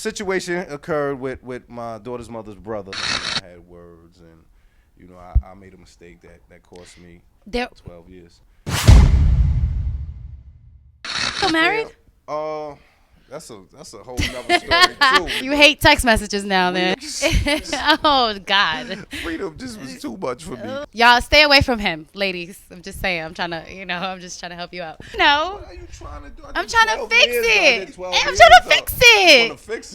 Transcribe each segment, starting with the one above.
situation occurred with my daughter's mother's brother. I had words, and I made a mistake that cost me They're 12 years. still married? Uh, that's a whole nother story too. You hate text messages now, then. Oh God. Freedom just was too much for me. Y'all stay away from him, ladies. I'm just saying. I'm just trying to help you out. No. What are you trying to do? I'm trying to fix it. I'm I'm trying to fix You want it. to fix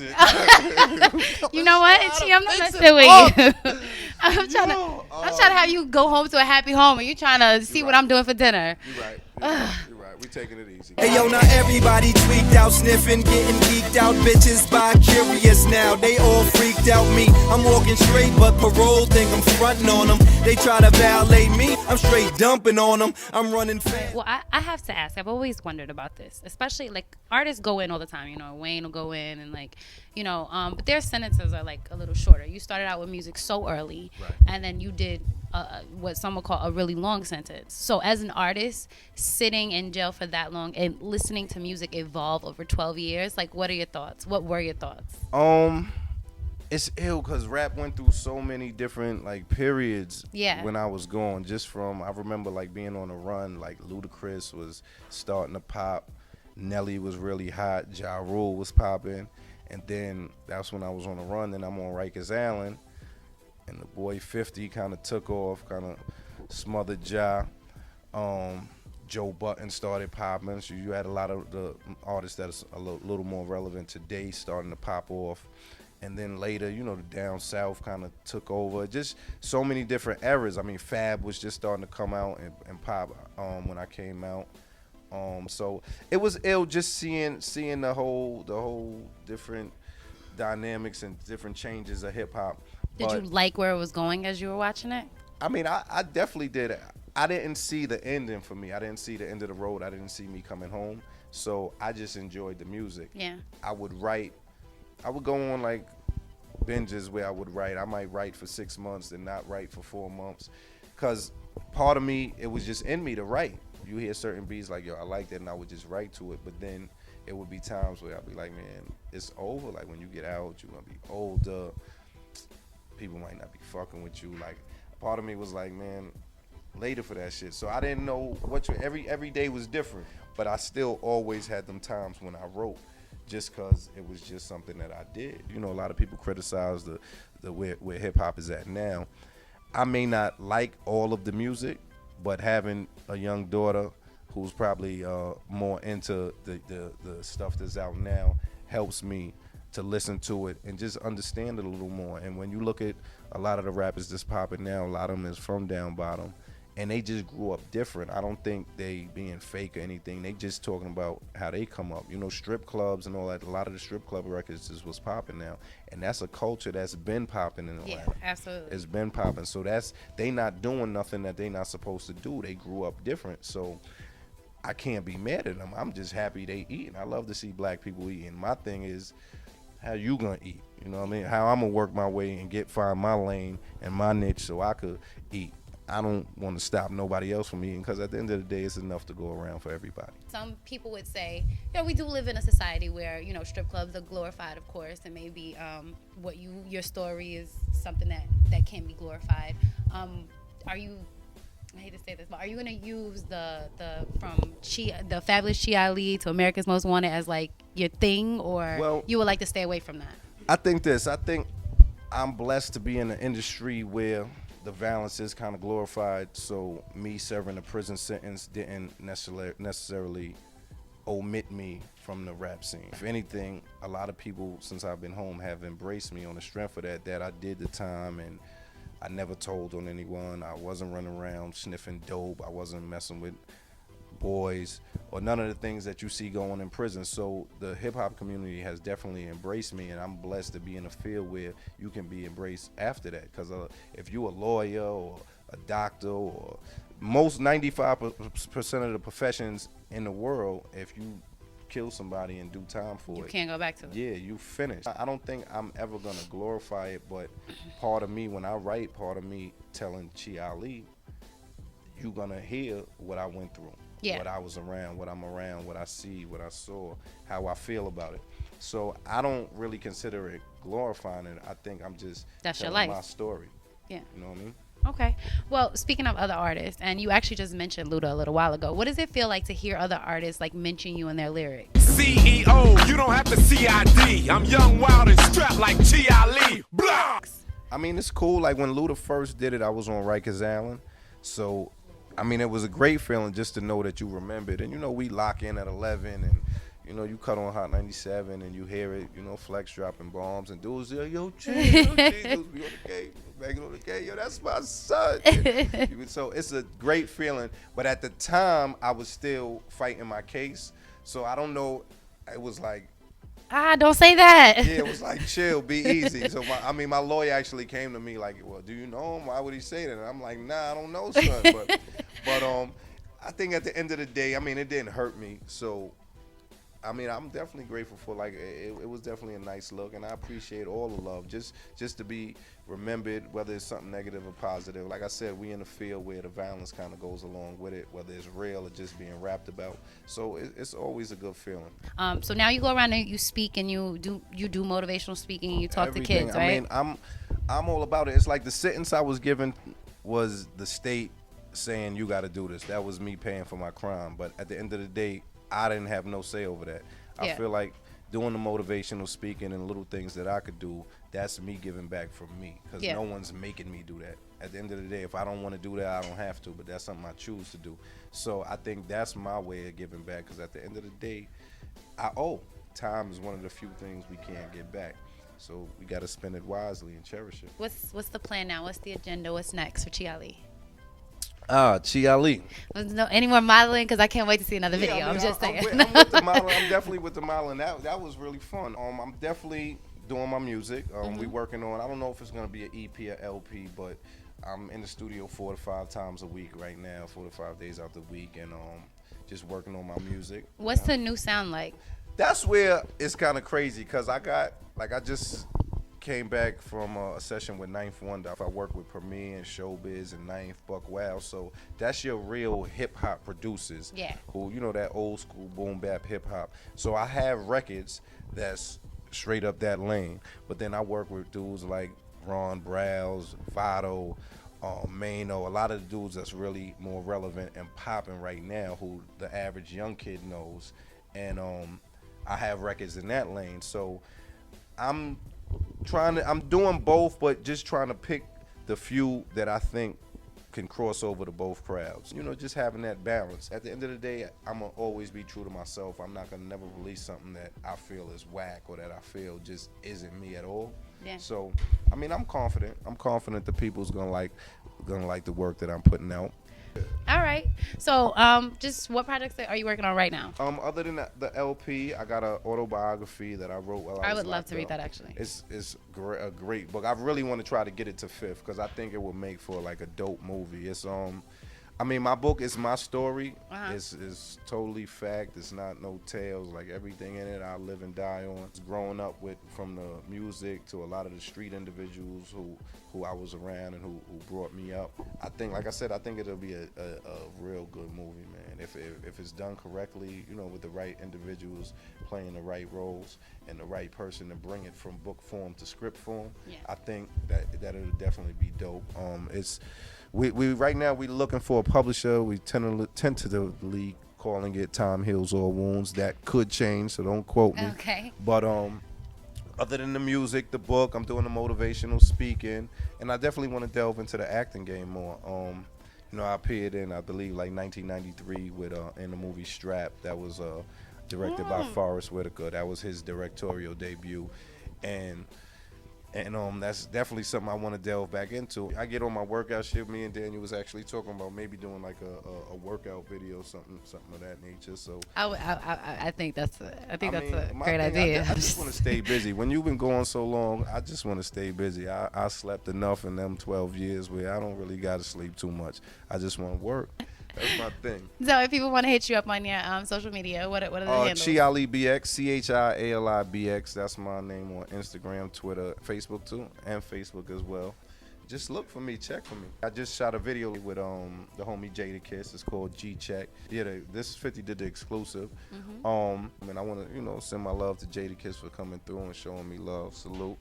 it? You know what? I'm not Fix messing it with you. up. I'm trying Yo, to have you go home to a happy home, and you trying to see what right. I'm doing for dinner. You're right. You're right. We taking it easy. Hey yo, now everybody tweaked out, sniffing, getting geeked out. Bitches bi-curious now, they all freaked out me. I'm walking straight, but parole think I'm fronting on them. They try to violate me, I'm straight dumping on them. I'm running fast. Well, I have to ask. I've always wondered about this, especially like artists go in all the time. Wayne will go in and but their sentences are like a little shorter. You started out with music so early, Right. and then you did what some would call a really long sentence. So as an artist, sitting in jail for that long and listening to music evolve over 12 years, like what are your thoughts? What were your thoughts? It's ill because rap went through so many different like periods. Yeah. When I was going, I remember like being on a run. Like Ludacris was starting to pop, Nelly was really hot, Ja Rule was popping, and then that's when I was on a run. Then I'm on Rikers Island, and the boy 50 kind of took off, kind of smothered Ja. Joe Button started popping, so you had a lot of the artists that's a little more relevant today starting to pop off. And then later, the down south kind of took over. Just so many different eras. I mean, Fab was just starting to come out and pop when I came out. So it was ill just seeing the whole different dynamics and different changes of hip hop. Did you like where it was going as you were watching it? I mean, I definitely did. I didn't see the ending for me. I didn't see the end of the road. I didn't see me coming home. So I just enjoyed the music. Yeah. I would go on like binges where I would write. I might write for 6 months and not write for 4 months. Because part of me, it was just in me to write. You hear certain beats like, yo, I like that, and I would just write to it. But then it would be times where I'd be like, man, it's over. Like when you get out, you're going to be older. People might not be fucking with you. Like part of me was like, man, later for that shit. So I didn't know every day was different. But I still always had them times when I wrote. Just because it was just something that I did. A lot of people criticize the where hip hop is at now. I may not like all of the music, but having a young daughter who's probably more into the stuff that's out now helps me to listen to it and just understand it a little more. And when you look at a lot of the rappers that's popping now, a lot of them is from down bottom. And they just grew up different. I don't think they being fake or anything. They just talking about how they come up. Strip clubs and all that. A lot of the strip club records is what's popping now. And that's a culture that's been popping in Atlanta. Yeah, absolutely. It's been popping. So they not doing nothing that they not supposed to do. They grew up different. So I can't be mad at them. I'm just happy they eating. I love to see black people eating. My thing is, how you gonna eat? You know what I mean? How I'm gonna work my way and find my lane and my niche so I could eat. I don't want to stop nobody else from eating because at the end of the day, it's enough to go around for everybody. Some people would say, we do live in a society where, strip clubs are glorified, of course, and maybe your story is something that can be glorified. Are you, I hate to say this, but are you going to use the Fabulous Chi Ali to America's Most Wanted as like your thing, or you would like to stay away from that? I think I'm blessed to be in an industry where the violence is kind of glorified, so me serving a prison sentence didn't necessarily omit me from the rap scene. If anything, a lot of people since I've been home have embraced me on the strength of that I did the time and I never told on anyone. I wasn't running around sniffing dope. I wasn't messing with boys or none of the things that you see going in prison. So the hip-hop community has definitely embraced me, and I'm blessed to be in a field where you can be embraced after that, because if you're a lawyer or a doctor or most 95% of the professions in the world, if you kill somebody and do time for you it, can't go back to it. Yeah, you finished. I don't think I'm ever gonna glorify it, but part of me when I write, part of me telling Chi Ali, you gonna hear what I went through. Yeah. what I was around, what I'm around, what I see, what I saw, how I feel about it. So I don't really consider it glorifying it. I think I'm just That's your telling life. my story. Yeah. You know what I mean? Okay. Well, speaking of other artists, and you actually just mentioned Luda a little while ago, what does it feel like to hear other artists like mention you in their lyrics? CEO, you don't have to CID. I'm young, wild, and strapped like T.I. Blah! I mean, it's cool. Like when Luda first did it, I was on Rikers Island. So, I mean, it was a great feeling just to know that you remembered. And, you know, we lock in at 11 and, you know, you cut on Hot 97 and you hear it, you know, Flex dropping bombs and dudes, yo, G, dudes be on the game, banging on the game, yo, that's my son. So it's a great feeling. But at the time, I was still fighting my case. So I don't know, it was like, Don't say that. yeah, it was like, chill, be easy. So, my lawyer actually came to me like, well, do you know him? Why would he say that? And I'm like, nah, I don't know, son. But I think at the end of the day, I mean, it didn't hurt me. So, I mean, I'm definitely grateful for, like, it was definitely a nice look, and I appreciate all the love. Just to be remembered, whether it's something negative or positive. Like I said, we in a field where the violence kind of goes along with it, whether it's real or just being rapped about. So it's always a good feeling. So now you go around and you speak and you do motivational speaking and you talk to kids, right? I mean, I'm all about it. It's like the sentence I was given was the state saying you got to do this. That was me paying for my crime. But at the end of the day, I didn't have no say over that. I feel like doing the motivational speaking and little things that I could do, that's me giving back from me, because no one's making me do that. At the end of the day, if I don't want to do that, I don't have to, but that's something I choose to do. So I think that's my way of giving back, because at the end of the day, I owe. Time is one of the few things we can't get back. So we got to spend it wisely and cherish it. What's the plan now? What's the agenda? What's next for Chi Ali? Chi Ali. No, any more modeling? Because I can't wait to see another video. I'm just saying. I'm with the modeling. I'm definitely with the modeling. That was really fun. I'm definitely doing my music. We working on, I don't know if it's going to be an EP or LP, but I'm in the studio 4 to 5 times a week right now, 4 to 5 days out the week, and just working on my music. What's the new sound like? That's where it's kind of crazy, because I just came back from a session with Ninth Wonder. I work with Premier and Showbiz and Ninth, Buck Wow. So that's your real hip hop producers. Yeah. Who, you know, that old school boom bap hip hop. So I have records that's straight up that lane. But then I work with dudes like Ron Browse, Vado, Mano, a lot of the dudes that's really more relevant and popping right now, who the average young kid knows. And I have records in that lane. So I'm doing both, but just trying to pick the few that I think can cross over to both crowds. You know, just having that balance. At the end of the day, I'm going to always be true to myself. I'm not going to never release something that I feel is whack or that I feel just isn't me at all. Yeah. So, I mean, I'm confident. I'm confident the people's going to like the work that I'm putting out. All right. So, just what projects are you working on right now? Other than the LP, I got an autobiography that I wrote while I was would love locked to read up. that, actually. It's a great book. I really want to try to get it to 5th, because I think it would make for like a dope movie. It's I mean, my book is my story. It's totally fact. It's not no tales. Like, everything in it, I live and die on. It's growing up with, from the music to a lot of the street individuals who I was around and who brought me up. I think, like I said, I think it'll be a real good movie, man. If it's done correctly, you know, with the right individuals playing the right roles and the right person to bring it from book form to script form, I think that it'll definitely be dope. We right now we're looking for a publisher. We tentatively calling it Time Heals All Wounds. That could change, so don't quote me. Okay. But other than the music, the book, I'm doing the motivational speaking, and I definitely want to delve into the acting game more. You know, I appeared in, I believe, like 1993 with in the movie Strap. That was directed by Forrest Whitaker. That was his directorial debut, and that's definitely something I want to delve back into. I get on my workout shit. Me and Daniel was actually talking about maybe doing like a workout video, something of that nature. So I think that's a great idea. idea. I just want to stay busy. When you've been going so long, I just want to stay busy. I slept enough in them 12 years where I don't really got to sleep too much. I just want to work. That's my thing. So if people want to hit you up on your social media, what are the handles? Chi Ali BX, CHIALI BX. That's my name on Instagram, Twitter, Facebook too, and Facebook as well. just look for me, check for me. I just shot a video with the homie Jadakiss. It's called G-Check. Yeah, this 50 did the exclusive. And I want to, you know, send my love to Jadakiss for coming through and showing me love. Salute.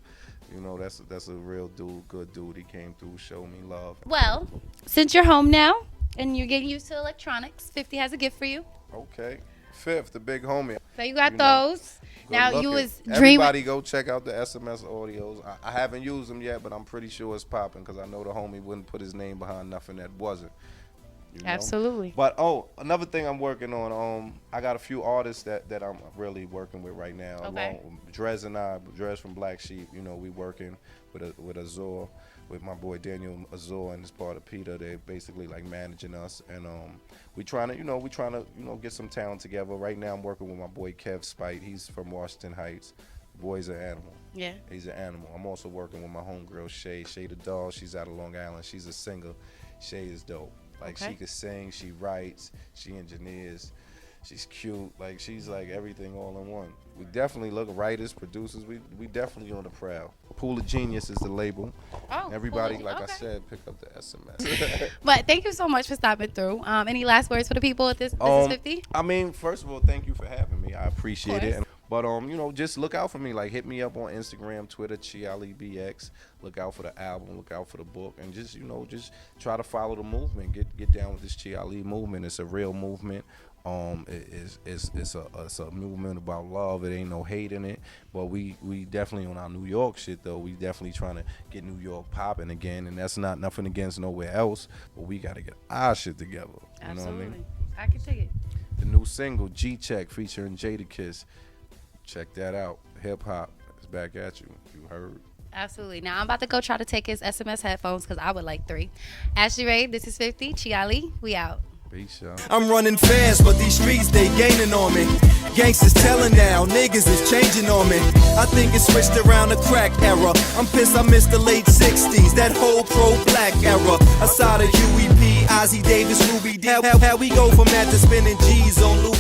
You know, that's a real dude, good dude. He came through, showed me love. Well, since you're home now and you're getting used to electronics, 50 has a gift for you. Okay. Fifth, the big homie. So you got those. Now looking. you was Everybody go check out the SMS audios. I haven't used them yet, but I'm pretty sure it's popping because I know the homie wouldn't put his name behind nothing that wasn't. You know? Absolutely. But another thing I'm working on. I got a few artists that I'm really working with right now. Okay. Drez from Black Sheep. You know, we working with Azor, with my boy Daniel Azor and his partner Peter. They're basically like managing us, and we trying to get some talent together. Right now I'm working with my boy Kev Spite. He's from Washington Heights. The boy's an animal. Yeah. He's an animal. I'm also working with my homegirl Shay the doll. She's out of Long Island. She's a singer. Shay is dope. Like, okay. She could sing, she writes, she engineers, she's cute. Like, she's like everything all in one. We definitely look writers, producers. We definitely on the prowl. Pool of Genius is the label. Oh, everybody, cool. like Okay. I said, pick up the SMS. But thank you so much for stopping through. Any last words for the people at this is 50? I mean, first of all, thank you for having me. I appreciate it. But you know, just look out for me. Like, hit me up on Instagram, Twitter, ChialiBX. Look out for the album. Look out for the book, and just just try to follow the movement. Get down with this Chiali movement. It's a real movement. It's a movement about love. It ain't no hate in it. But we definitely on our New York shit though. We definitely trying to get New York popping again, and that's not nothing against nowhere else. But we got to get our shit together. You Absolutely. know what I mean? I can take it. The new single G-Check featuring Jadakiss. Check that out. Hip hop is back at you. You heard. Absolutely. Now I'm about to go try to take his SMS headphones because I would like 3. Ashley Ray, this is 50. Chiali, we out. Peace, y'all. I'm running fast, but these streets, they gaining on me. Gangsters telling now, niggas is changing on me. I think it's switched around the crack era. I'm pissed I missed the late 60s, that whole pro-black era. Aside of Huey P, Ozzie Davis, Ruby D. How we go from that to spending G's on Louis